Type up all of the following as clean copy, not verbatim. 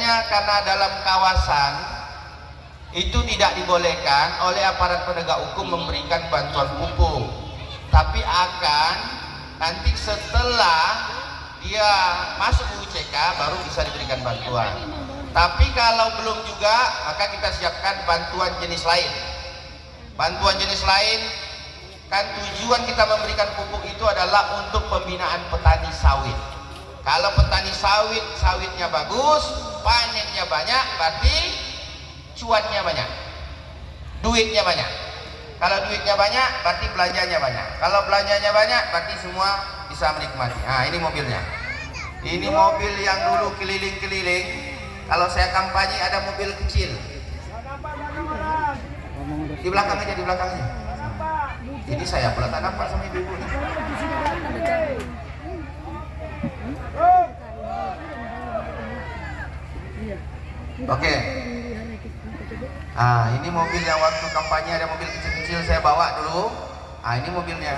sebenarnya karena dalam kawasan itu tidak dibolehkan oleh aparat penegak hukum memberikan bantuan pupuk, tapi akan nanti setelah dia masuk UCK baru bisa diberikan bantuan. Tapi kalau belum juga, maka kita siapkan bantuan jenis lain. Bantuan jenis lain, kan tujuan kita memberikan pupuk itu adalah untuk pembinaan petani sawit. Kalau petani sawit, sawitnya bagus, panennya banyak, berarti cuannya banyak, duitnya banyak. Kalau duitnya banyak, berarti belanjanya banyak. Kalau belanjanya banyak, berarti semua bisa menikmati. Nah, ini mobilnya. Ini mobil yang dulu keliling-keliling. Kalau saya kampanye ada mobil kecil. Di belakang aja, di belakang aja. Ini saya pula tak nampak sama ibu-ibu. Oke. Ah, ini mobil yang waktu kampanye ada mobil kecil-kecil saya bawa dulu. Ah, ini mobilnya.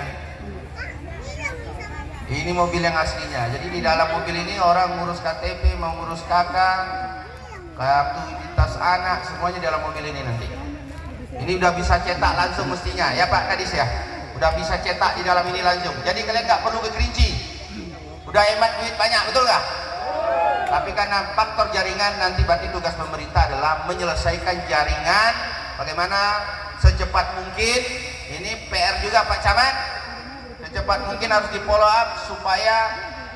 Ini mobil yang aslinya. Jadi di dalam mobil ini orang ngurus KTP, mau ngurus kakak, kartu identitas anak, semuanya dalam mobil ini nanti. Ini udah bisa cetak langsung mestinya, ya Pak Kadis ya. Udah bisa cetak di dalam ini langsung. Jadi kalian nggak perlu ke Kerinci. Udah hemat duit banyak, betul nggak? Tapi karena faktor jaringan, nanti berarti tugas pemerintah adalah menyelesaikan jaringan. Bagaimana secepat mungkin. Ini PR juga Pak Camat. Secepat mungkin harus di follow up supaya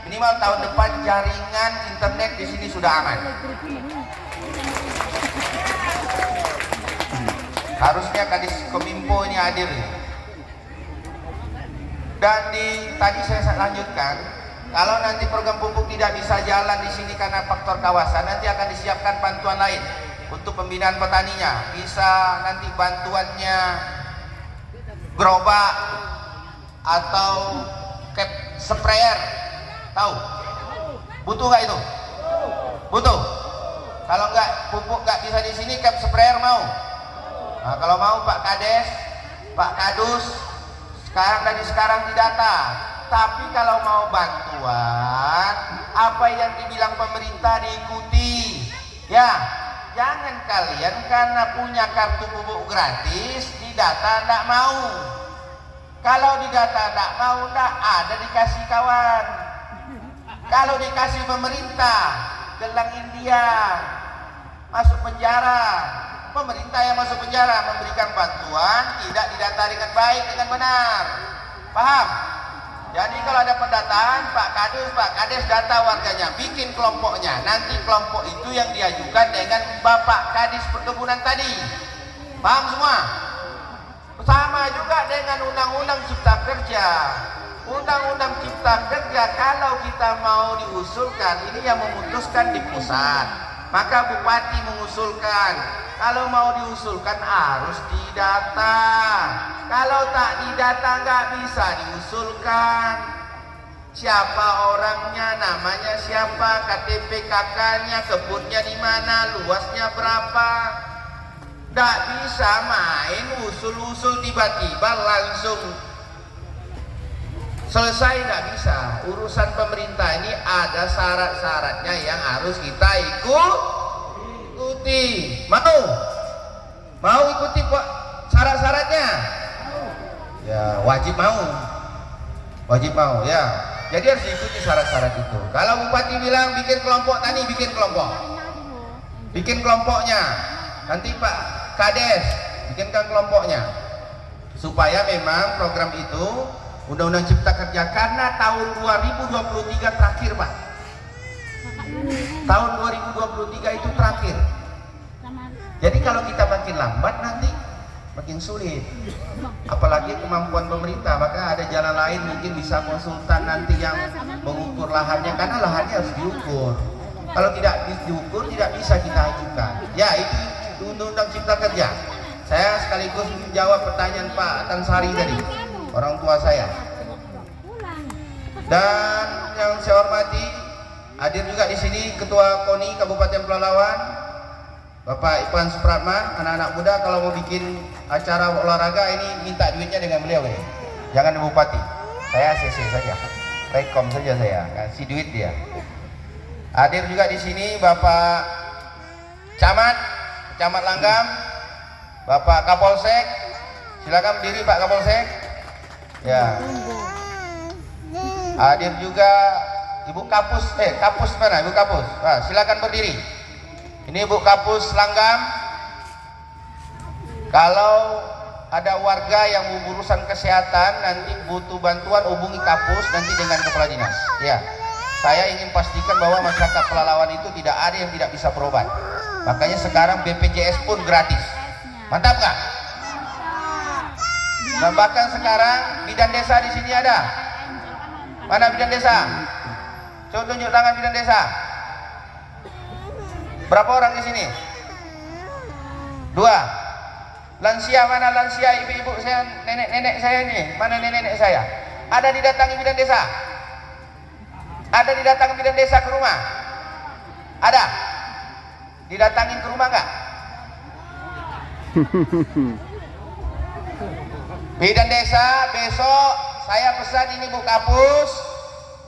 minimal tahun depan jaringan internet di sini sudah aman. Harusnya Kadis Kominfo ini hadir. Dan tadi saya lanjutkan, kalau nanti program pupuk tidak bisa jalan di sini karena faktor kawasan, nanti akan disiapkan bantuan lain untuk pembinaan petaninya. Bisa nanti bantuannya gerobak atau cap sprayer. Tahu? Butuh nggak itu? Butuh. Kalau nggak pupuk nggak bisa di sini, cap sprayer mau? Nah, kalau mau Pak Kades, Pak Kadus, sekarang didata. Tapi kalau mau bantuan, apa yang dibilang pemerintah diikuti. Ya, jangan kalian karena punya kartu pupuk gratis didata nggak mau. Kalau didata nggak mau, nggak ada dikasih kawan. Kalau dikasih pemerintah, gelang India, masuk penjara. Pemerintah yang masuk penjara memberikan bantuan tidak didata dengan baik, dengan benar. Paham? Jadi kalau ada pendataan, Pak Kadus, Pak Kades data warganya, bikin kelompoknya. Nanti kelompok itu yang diajukan dengan Bapak Kadis Perkebunan tadi. Paham semua? Sama juga dengan Undang-Undang Cipta Kerja. Undang-Undang Cipta Kerja kalau kita mau diusulkan, ini yang memutuskan di pusat. Maka Bupati mengusulkan. Kalau mau diusulkan harus didata. Kalau tak didata nggak bisa diusulkan. Siapa orangnya, namanya siapa, KTP kakaknya, kebunnya di mana, luasnya berapa. Nggak bisa main usul-usul tiba-tiba langsung selesai, nggak bisa. Urusan pemerintah ini ada syarat-syaratnya yang harus kita ikuti. Mau ikuti kok syarat-syaratnya? Ya wajib mau ya. Jadi harus ikuti syarat-syarat itu. Kalau Bupati bilang bikin kelompok tani, bikin kelompoknya. Nanti Pak Kades bikinkan kelompoknya supaya memang program itu Undang-Undang Cipta Kerja, karena tahun 2023 terakhir Pak. Tahun 2023 itu terakhir. Jadi kalau kita makin lambat nanti makin sulit. Apalagi kemampuan pemerintah, maka ada jalan lain, mungkin bisa konsultan nanti yang mengukur lahannya, karena lahannya harus diukur. Kalau tidak diukur tidak bisa kita ajukan. Ya itu Undang-Undang Cipta Kerja. Saya sekaligus menjawab pertanyaan Pak Tansari tadi, orang tua saya. Dan yang saya hormati, hadir juga di sini Ketua KONI Kabupaten Pelalawan, Bapak Ipan Supratman. Anak-anak muda kalau mau bikin acara olahraga ini minta duitnya dengan beliau ya. Jangan Bupati. Saya CC saja. Rekom saja saya, kasih duit dia. Hadir juga di sini Bapak Camat Langgam, Bapak Kapolsek, silakan berdiri Pak Kapolsek. Ya. Hadir juga Ibu Kapus, Kapus mana? Ibu Kapus. Nah, silakan berdiri. Ini Ibu Kapus Langgam. Kalau ada warga yang berurusan kesehatan nanti butuh bantuan, hubungi Kapus nanti dengan kepala dinas. Ya. Saya ingin pastikan bahwa masyarakat Pelalawan itu tidak ada yang tidak bisa berobat. Makanya sekarang BPJS pun gratis. Mantap nggak? Dan bahkan sekarang bidan desa di sini ada. Mana bidan desa? Coba tunjuk tangan bidan desa. Berapa orang di sini? 2. Lansia mana lansia ibu-ibu saya, nenek-nenek saya ini? Mana nenek-nenek saya? Ada didatangi bidan desa? Ada didatangi bidan desa ke rumah? Ada? Didatangin ke rumah nggak? Bidan desa besok saya pesan ini Bu Kapus,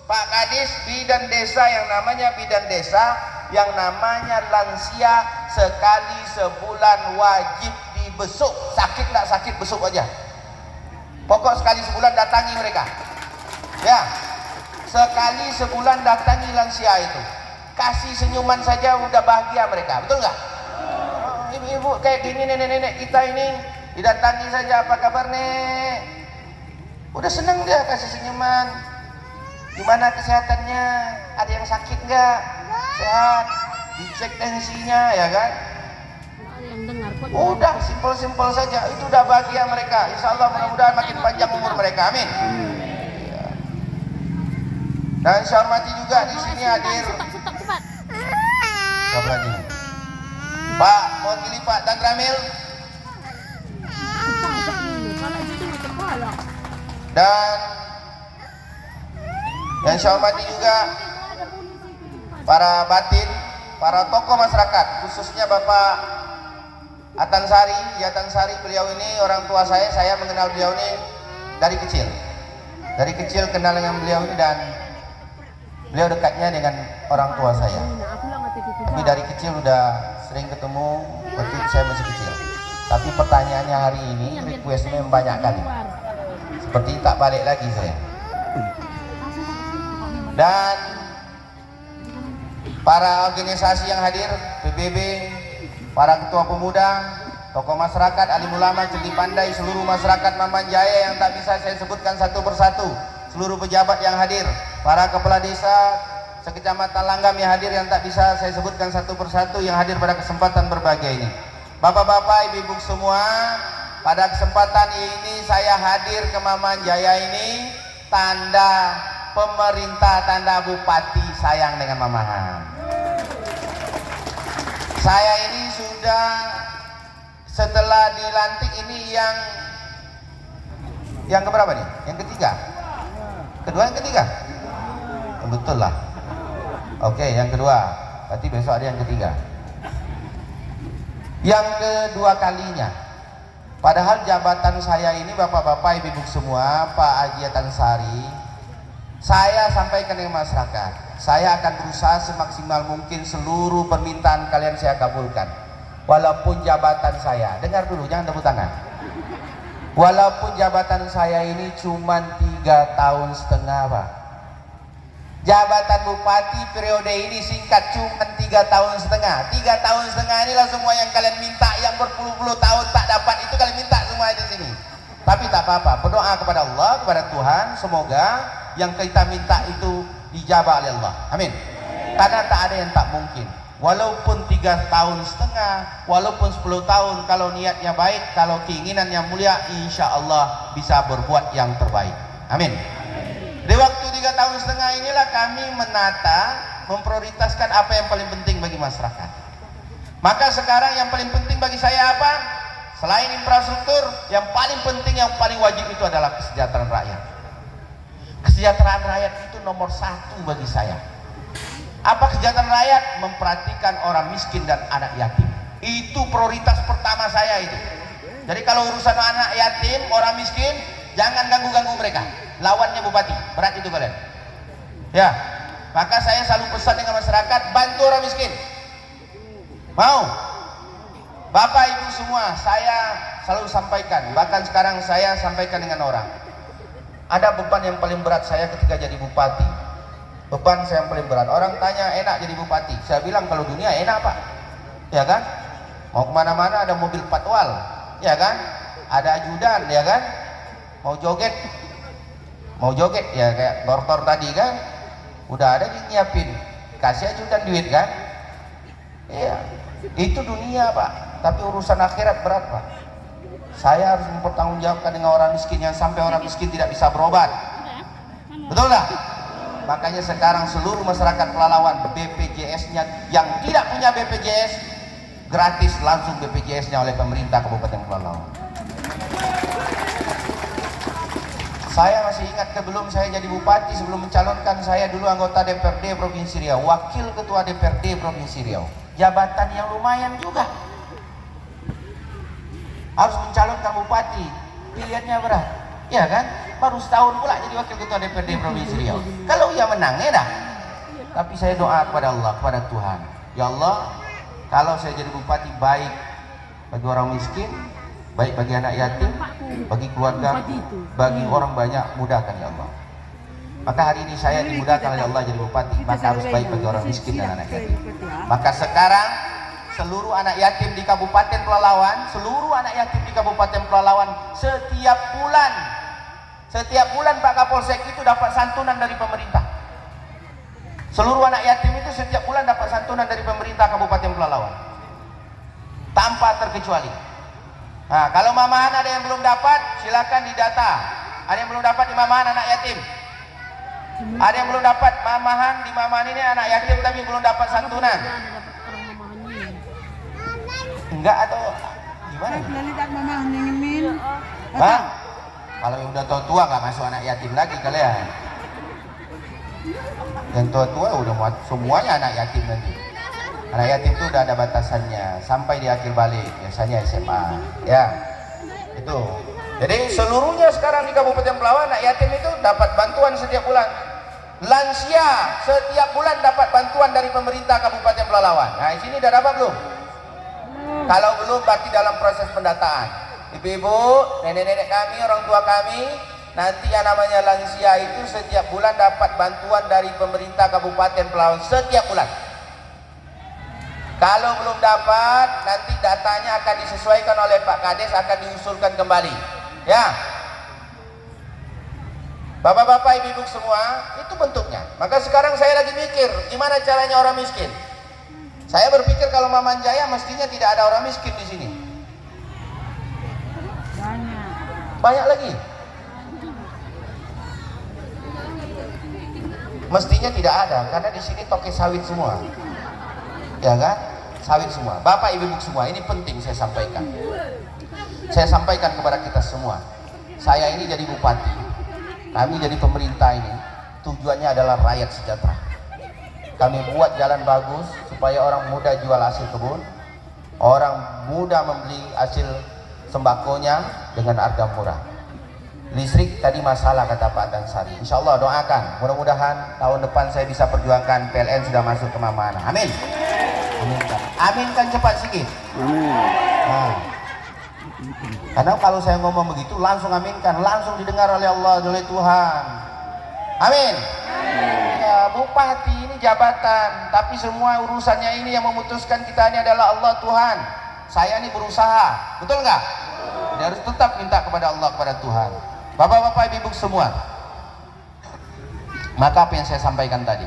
Pak Kadis, bidan desa yang namanya bidan desa yang namanya lansia sekali sebulan wajib dibesuk. Sakit nggak sakit besuk aja. Pokok sekali sebulan datangi mereka. Ya, sekali sebulan datangi lansia itu. Kasih senyuman saja udah bahagia mereka, betul nggak? Ibu-ibu kayak gini, nenek-nenek kita ini didatangi saja, apa kabar nek? Udah seneng dia kasih senyuman. Gimana kesehatannya? Ada yang sakit nggak? Sehat? Dicek tensinya ya kan? Udah simpel-simpel saja, itu udah bahagia mereka. Insya Allah mudah-mudahan makin panjang umur mereka, amin. Dan saya hormati juga di sini hadir. Siapa lagi? Pak Mewakili Pak Dan Ramil. Dan yang saya hormati juga para batin, para tokoh masyarakat, khususnya Bapak Atansari. Atansari, beliau ini orang tua saya mengenal beliau ini dari kecil. Dari kecil kenal dengan beliau ini dan beliau dekatnya dengan orang tua saya. Tapi dari kecil udah sering ketemu waktu saya masih kecil. Tapi pertanyaannya hari ini requestnya banyak kali. Seperti tak balik lagi saya. Dan para organisasi yang hadir, PBB, para ketua pemuda, tokoh masyarakat, alim ulama, cerdik pandai, seluruh masyarakat Maman Jaya yang tak bisa saya sebutkan satu persatu, seluruh pejabat yang hadir, para kepala desa sekecamatan Langgam yang hadir yang tak bisa saya sebutkan satu persatu yang hadir pada kesempatan berbahagia ini. Bapak-bapak, ibu-ibu semua, pada kesempatan ini saya hadir ke Maman Jaya ini tanda pemerintah, tanda bupati sayang dengan Mamahan. Saya ini sudah setelah dilantik ini yang keberapa nih? Yang ketiga? Kedua, yang ketiga? Betul lah. Oke, yang kedua. Berarti besok ada yang ketiga. Yang kedua kalinya. Padahal jabatan saya ini bapak-bapak, ibu-ibu semua, Pak Haji Atansari, saya sampaikan ke masyarakat. Saya akan berusaha semaksimal mungkin seluruh permintaan kalian saya kabulkan. Walaupun jabatan saya, dengar dulu, jangan tepuk tangan. Walaupun jabatan saya ini cuma 3 tahun setengah, Pak. Jabatan bupati periode ini singkat, cuma 3 tahun setengah. 3 tahun setengah inilah semua yang kalian minta, yang berpuluh-puluh tahun tak dapat itu kalian minta semua di sini. Tapi tak apa-apa, berdoa kepada Allah, kepada Tuhan, semoga yang kita minta itu dijabah oleh Allah. Amin. Karena tak ada yang tak mungkin. Walaupun 3 tahun setengah, walaupun 10 tahun, kalau niatnya baik, kalau keinginannya mulia, insya Allah bisa berbuat yang terbaik. Amin. Di waktu 3 tahun setengah inilah kami menata, memprioritaskan apa yang paling penting bagi masyarakat. Maka sekarang yang paling penting bagi saya apa? Selain infrastruktur, yang paling penting, yang paling wajib itu adalah kesejahteraan rakyat. Kesejahteraan rakyat itu nomor 1 bagi saya. Apa kesejahteraan rakyat? Memperhatikan orang miskin dan anak yatim. Itu prioritas pertama saya itu. Jadi kalau urusan anak yatim, orang miskin, jangan ganggu-ganggu mereka. Lawannya bupati, berat itu kalian. Ya, maka saya selalu pesan dengan masyarakat, bantu orang miskin. Mau? Bapak Ibu semua, saya selalu sampaikan, bahkan sekarang saya sampaikan dengan orang. Ada beban yang paling berat saya ketika jadi bupati. Beban saya yang paling berat. Orang tanya enak jadi bupati. Saya bilang kalau dunia enak Pak. Ya kan? Mau kemana-mana ada mobil patwal. Ya kan? Ada ajudan. Ya kan? Mau joget ya kayak tortor tadi kan? Udah ada nyiapin. Kasih ajudan duit kan? Iya. Itu dunia Pak. Tapi urusan akhirat berat Pak. Saya harus mempertanggungjawabkan dengan orang miskin yang sampai orang miskin tidak bisa berobat. Betul nggak? Makanya sekarang seluruh masyarakat Pelalawan BPJS-nya yang tidak punya BPJS gratis langsung BPJS-nya oleh pemerintah Kabupaten Pelalawan. Saya masih ingat sebelum saya jadi bupati, sebelum mencalonkan, saya dulu anggota DPRD Provinsi Riau, wakil ketua DPRD Provinsi Riau. Jabatan yang lumayan juga. Harus mencalonkan bupati, pilihannya berat, ya kan? Baru setahun pula jadi wakil ketua DPRD Provinsi Riau. Kalau ia menang ya dah. Tapi saya doa kepada Allah, kepada Tuhan, ya Allah, kalau saya jadi bupati baik bagi orang miskin, baik bagi anak yatim, bagi keluarga, bagi orang banyak, mudahkan ya Allah. Maka hari ini saya dimudahkan oleh Allah jadi bupati, maka harus baik bagi orang miskin dan anak yatim. Maka sekarang seluruh anak yatim di Kabupaten Pelalawan, setiap bulan Pak Kapolsek itu dapat santunan dari pemerintah. Seluruh anak yatim itu setiap bulan dapat santunan dari pemerintah Kabupaten Pelalawan, tanpa terkecuali. Nah, kalau mamahan ada yang belum dapat, silakan didata. Ada yang belum dapat di mamahan anak yatim. Ada yang belum dapat mamahan di mamahan ini anak yatim tapi belum dapat santunan. Enggak atau gimana? Bang, kalau yang udah tua nggak masuk anak yatim lagi kalian. Yang tua udah semuanya anak yatim nanti. Anak yatim itu udah ada batasannya sampai di akhir balik, biasanya SMA. Ya, itu. Jadi seluruhnya sekarang di Kabupaten Pelalawan anak yatim itu dapat bantuan setiap bulan. Lansia setiap bulan dapat bantuan dari pemerintah Kabupaten Pelalawan. Nah, di sini udah dapat belum? Kalau belum berarti dalam proses pendataan. Ibu-ibu, nenek-nenek kami, orang tua kami, nanti yang namanya lansia itu setiap bulan dapat bantuan dari pemerintah Kabupaten Pelalawan setiap bulan. Kalau belum dapat, nanti datanya akan disesuaikan oleh Pak Kades, akan diusulkan kembali. Ya, bapak-bapak, ibu-ibu semua, itu bentuknya. Maka sekarang saya lagi mikir, gimana caranya orang miskin. Saya berpikir kalau Maman Jaya mestinya tidak ada orang miskin di sini. Banyak lagi. Mestinya tidak ada, karena di sini toke sawit semua. Ya kan? Sawit semua. Bapak ibu-ibu semua, ini penting saya sampaikan. Saya sampaikan kepada kita semua. Saya ini jadi bupati, kami jadi pemerintah ini, tujuannya adalah rakyat sejahtera. Kami buat jalan bagus supaya orang muda jual hasil kebun, orang muda membeli hasil sembakonya dengan harga murah. Listrik tadi masalah kata Pak Dansari. Insya Allah doakan, mudah-mudahan tahun depan saya bisa perjuangkan PLN sudah masuk ke mana-mana. Amin. Aminkan. Aminkan cepat sedikit. Amin. Nah, karena kalau saya ngomong begitu langsung aminkan, langsung didengar oleh Allah, oleh Tuhan. Amin. Ya, bupati ini jabatan, tapi semua urusannya ini yang memutuskan kita ini adalah Allah Tuhan. Saya ini berusaha, betul nggak? Jadi harus tetap minta kepada Allah, kepada Tuhan. Bapak-bapak, ibu-ibu semua. Maka apa yang saya sampaikan tadi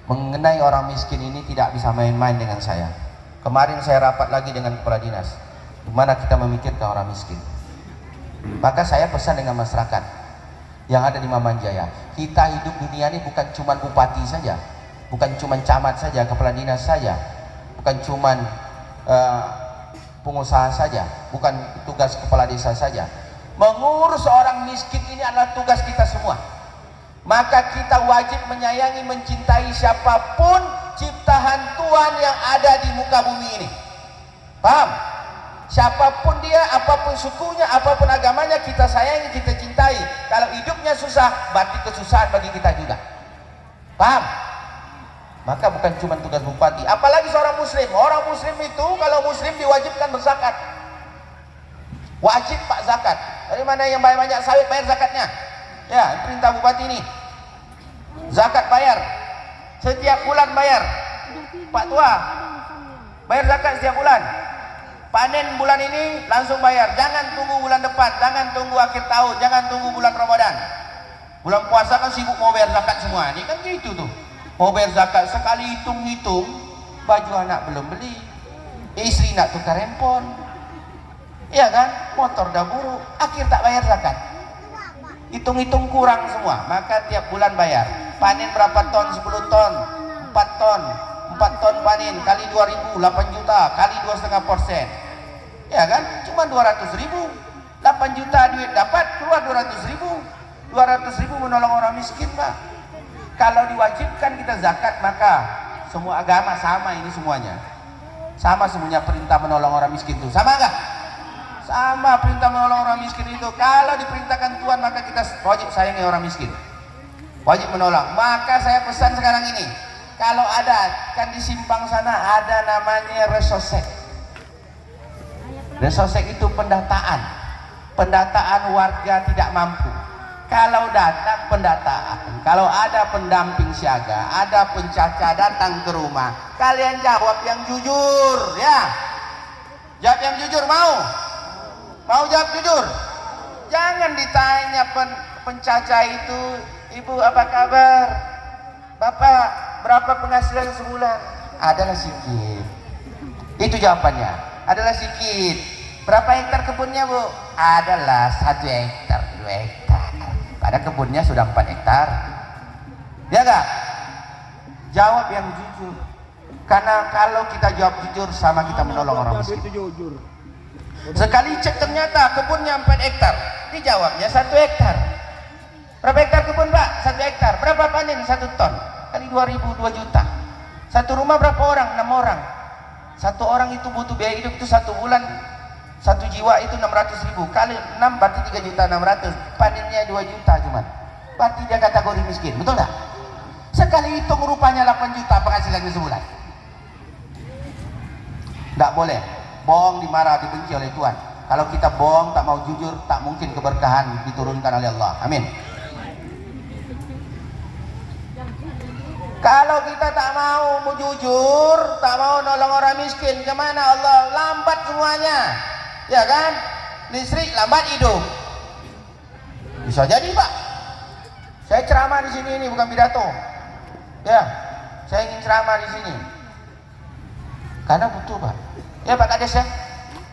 mengenai orang miskin ini tidak bisa main-main dengan saya. Kemarin saya rapat lagi dengan kepala dinas, dimana kita memikirkan orang miskin. Maka saya pesan dengan masyarakat yang ada di Maman Jaya, kita hidup dunia ini bukan cuma bupati saja, bukan cuma camat saja, kepala dinas saja, bukan cuma pengusaha saja, bukan tugas kepala desa saja. Mengurus orang miskin ini adalah tugas kita semua. Maka kita wajib menyayangi, mencintai siapapun ciptaan Tuhan yang ada di muka bumi ini. Paham? Siapapun dia, apapun sukunya, apapun agamanya, kita sayangi, kita cintai. Kalau hidupnya susah, berarti kesusahan bagi kita juga. Paham? Maka bukan cuma tugas bupati, apalagi seorang muslim. Orang muslim itu kalau muslim diwajibkan berzakat. Wajib pak zakat. Dari mana yang banyak sawit bayar zakatnya? Ya, perintah bupati ini. Zakat bayar. Setiap bulan bayar. Pak tua, bayar zakat setiap bulan. Panen bulan ini langsung bayar. Jangan tunggu bulan depan, jangan tunggu akhir tahun, jangan tunggu bulan Ramadan. Bulan puasa kan sibuk mau bayar zakat semua. Ini kan gitu tuh. Mau bayar zakat sekali hitung-hitung, baju anak belum beli, istri nak tukar handphone, iya kan, motor dah buruk, akhir tak bayar zakat. Hitung-hitung kurang semua, maka tiap bulan bayar. Panen berapa ton? 10 ton, 4 ton, 4 ton panen kali 2.000, 8 juta kali 2,5%. Ya kan, cuma 200.000, 8 juta duit dapat, keluar 200.000. 200.000 menolong orang miskin, Pak. Kalau diwajibkan kita zakat, maka semua agama sama ini semuanya. Sama semuanya perintah menolong orang miskin itu. Sama enggak? Sama perintah menolong orang miskin itu. Kalau diperintahkan Tuhan, maka kita wajib sayangi orang miskin. Wajib menolong. Maka saya pesan sekarang ini, kalau ada, kan di simpang sana ada namanya resosek. Resosek itu pendataan. Pendataan warga tidak mampu. Kalau datang pendataan, kalau ada pendamping siaga, ada pencaca datang ke rumah, kalian jawab yang jujur, ya. Jawab yang jujur, mau? Mau jawab jujur? Jangan ditanya pencaca itu, ibu apa kabar? Bapak berapa penghasilan sebulan? Adalah sedikit. Itu jawabannya. Adalah sedikit. Berapa hektar kebunnya, Bu? Adalah 1 hektar, 2 hektar. Pada kebunnya sudah 4 hektar. Ya enggak? Jawab yang jujur. Karena kalau kita jawab jujur, sama kita menolong orang miskin. Sekali cek ternyata kebunnya 4 hektar, dijawabnya 1 hektar. Berapa hektar kebun, Pak? 1 hektar. Berapa panen? 1 ton. Kali 2.000, 2 juta. Satu rumah berapa orang? 6 orang. Satu orang itu butuh biaya hidup itu 1 bulan, 1 jiwa itu 600.000 kali 6 berarti 3.600.000. Panennya 2 juta cuma. Berarti dia kategori miskin, betul nggak? Sekali hitung rupanya 8 juta penghasilannya sebulan. Nggak boleh. Bohong dimarah, dibenci oleh Tuhan. Kalau kita bohong, tak mau jujur, tak mungkin keberkahan diturunkan oleh Allah. Amin. Kalau kita tak mau jujur, tak mau nolong orang miskin, kemana Allah? Lambat semuanya. Ya kan, listrik lambat hidup. Bisa jadi, Pak. Saya ceramah di sini ini bukan pidato. Ya, saya ingin ceramah di sini. Karena butuh, Pak. Ya Pak Kades ya,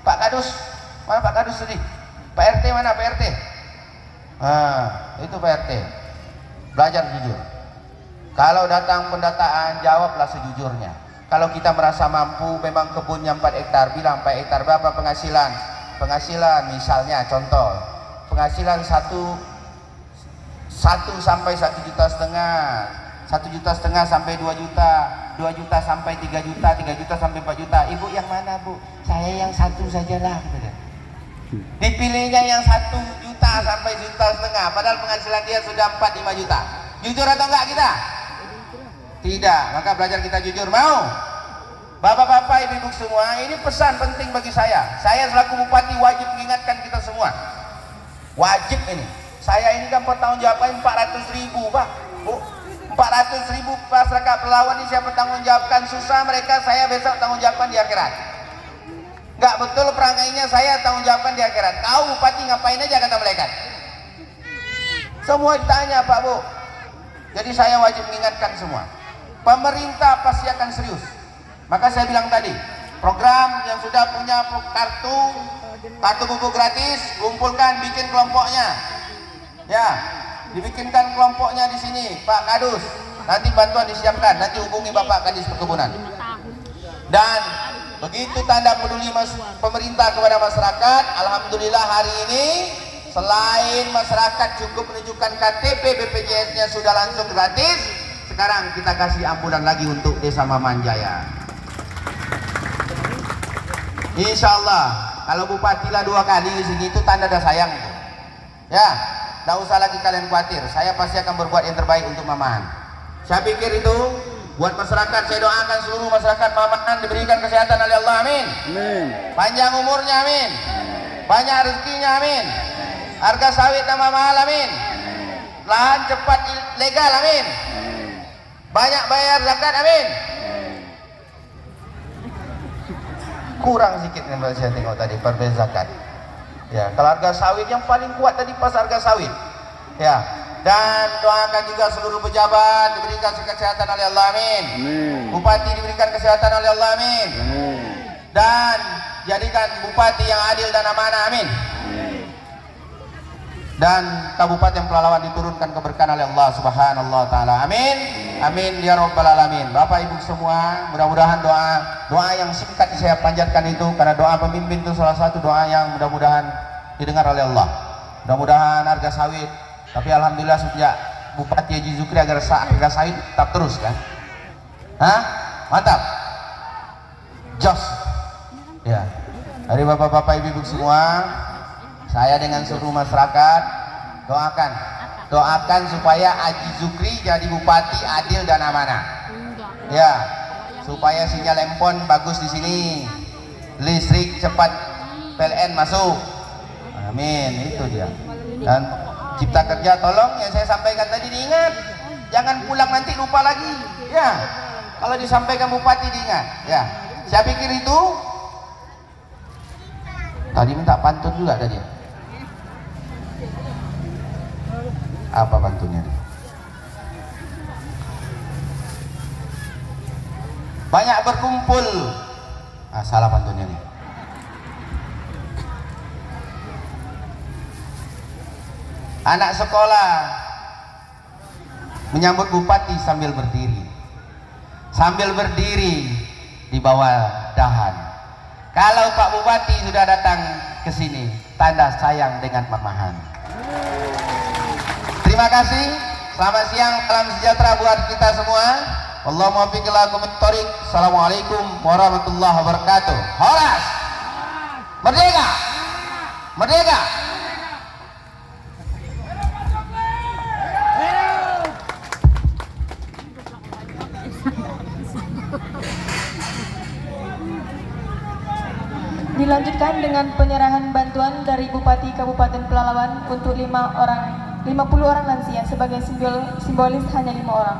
Pak Kadus, mana Pak Kadus tadi? Pak RT mana Pak RT? Nah, itu Pak RT. Belajar jujur. Kalau datang pendataan, jawablah sejujurnya. Kalau kita merasa mampu, memang kebunnya 4 hektar, bilang 4 hektar berapa penghasilan? Penghasilan misalnya contoh, penghasilan 1 sampai 1,5 juta, 1,5 juta sampai 2 juta, 2 juta sampai 3 juta, 3 juta sampai 4 juta. Ibu yang mana, Bu? Saya yang 1 sajalah. Dipilihnya yang 1 juta sampai 1,5 juta, padahal penghasilan dia sudah 4-5 juta. Jujur atau enggak kita? Tidak, maka belajar kita jujur. Mau? Bapak-bapak, ibu-ibu semua, ini pesan penting bagi saya. Saya selaku bupati wajib mengingatkan kita semua. Wajib ini. Saya ini kan pertanggungjawaban 400.000, Pak. Bu, 400.000 masyarakat Pelalawan ini saya bertanggungjawabkan. Susah mereka, saya besok tanggung jawabkan di akhirat. Enggak betul perangainya, saya tanggung jawabkan di akhirat. Tahu bupati ngapain aja kata malaikat? Semua ditanya, Pak, Bu. Jadi saya wajib mengingatkan semua. Pemerintah pasti akan serius. Maka saya bilang tadi, program yang sudah punya kartu buku gratis, kumpulkan, bikin kelompoknya. Ya, dibikinkan kelompoknya di sini, Pak Kadus. Nanti bantuan disiapkan, nanti hubungi Bapak Kadis Perkebunan. Dan begitu tanda peduli pemerintah kepada masyarakat, alhamdulillah hari ini selain masyarakat cukup menunjukkan KTP BPJS-nya sudah langsung gratis, sekarang kita kasih ampunan lagi untuk Desa Mamanjaya. Insya Allah, kalau bupati lah 2 kali di sini itu tanda dah sayang. Ya, tidak usah lagi kalian khawatir. Saya pasti akan berbuat yang terbaik untuk Maman. Saya pikir itu Buat masyarakat saya doakan seluruh masyarakat Mamahan diberikan kesehatan oleh Allah, amin. Amin. Panjang umurnya, amin. Banyak rezekinya, amin. Harga sawit tambah mahal, amin. Lahan cepat legal, amin. Banyak bayar zakat, amin. Kurang sedikit yang saya tengok tadi perbedaan zakat. Ya, kalau harga sawit yang paling kuat tadi pas harga sawit. Ya, dan doakan juga seluruh pejabat diberikan kesehatan oleh Allah, amin. Amin. Bupati diberikan kesehatan oleh Allah, amin. Amin. Dan jadikan bupati yang adil dan amanah, amin. Dan Kabupaten Pelalawan diturunkan keberkahan oleh Allah Subhanahu wa taala. Amin. Amin ya rabbal alamin. Bapak Ibu semua, mudah-mudahan doa yang singkat saya panjatkan itu karena doa pemimpin itu salah satu doa yang mudah-mudahan didengar oleh Allah. Mudah-mudahan harga sawit, tapi alhamdulillah sejak Bupati Haji Zukri harga sawit tetap terus kan. Hah? Mantap. Jos. Ya. Dari Bapak-bapak Ibu semua, saya dengan seluruh masyarakat doakan supaya Haji Zukri jadi bupati adil dan amanah. Ya, supaya sinyal handphone bagus di sini, listrik cepat, PLN masuk. Amin, itu dia. Dan cipta kerja tolong yang saya sampaikan tadi diingat, jangan pulang nanti lupa lagi. Ya, kalau disampaikan bupati diingat. Ya, saya pikir itu. Tadi minta pantun juga tadi. Apa bantunya? Banyak berkumpul. Salah bantunya nih. Anak sekolah menyambut bupati sambil berdiri. Sambil berdiri di bawah dahan. Kalau Pak Bupati sudah datang ke sini, tanda sayang dengan Mamahan. Terima kasih. Selamat siang, salam sejahtera buat kita semua. Wallahu muwaffiq ila aqwamit thoriq. Assalamualaikum warahmatullahi wabarakatuh. Horas. Merdeka. Merdeka. Dilanjutkan dengan penyerahan bantuan dari Bupati Kabupaten Pelalawan untuk 50 orang lansia sebagai simbolis hanya 5 orang.